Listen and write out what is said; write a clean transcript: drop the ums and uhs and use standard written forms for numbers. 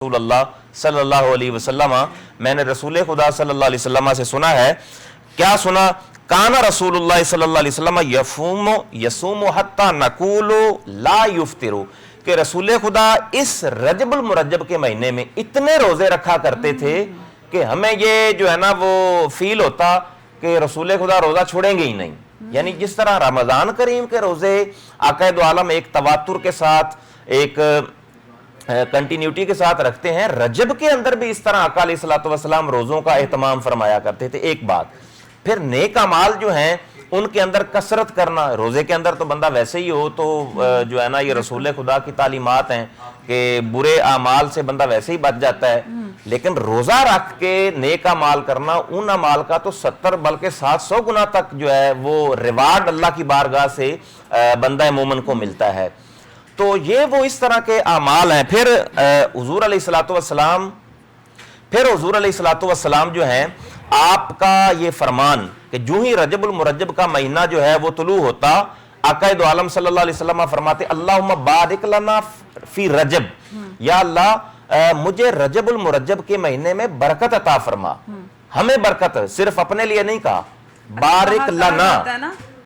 رسول اللہ صلی اللہ علیہ وسلم، میں نے رسول خدا صلی اللہ علیہ وسلم سے سنا ہے. کیا سنا؟ کانا رسول اللہ صلی اللہ علیہ وسلم یصوم حتی نقول لا یفطر، کہ رسول خدا اس رجب المرجب کے مہینے میں اتنے روزے رکھا کرتے تھے کہ ہمیں یہ جو ہے نا وہ فیل ہوتا کہ رسول خدا روزہ چھوڑیں گے ہی نہیں. یعنی جس طرح رمضان کریم کے روزے آقا دو عالم ایک تواتر کے ساتھ، ایک کنٹینیوٹی کے ساتھ رکھتے ہیں، رجب کے اندر بھی اس طرح آقا علیہ الصلوۃ والسلام روزوں کا اہتمام فرمایا کرتے تھے. ایک بات. پھر نیک اعمال جو ہیں ان کے اندر کثرت کرنا. روزے کے اندر تو بندہ ویسے ہی ہو تو جو ہے نا یہ رسول خدا کی تعلیمات ہیں کہ برے اعمال سے بندہ ویسے ہی بچ جاتا ہے، لیکن روزہ رکھ کے نیک اعمال کرنا، ان اعمال کا تو 70 بلکہ 700 گنا تک جو ہے وہ ریوارڈ اللہ کی بارگاہ سے بندہ مومن کو ملتا ہے. تو یہ وہ اس طرح کے اعمال ہیں. پھر حضور علیہ الصلوۃ والسلام جو ہیں، آپ کا یہ فرمان کہ جو ہی رجب المرجب کا مہینہ جو ہے وہ طلوع ہوتا، آقا دو عالم صلی اللہ علیہ وسلم فرماتے اللہم بارک لنا فی رجب، یا اللہ مجھے رجب المرجب کے مہینے میں برکت عطا فرما. ہمیں برکت صرف اپنے لیے نہیں کہا، بارک لنا.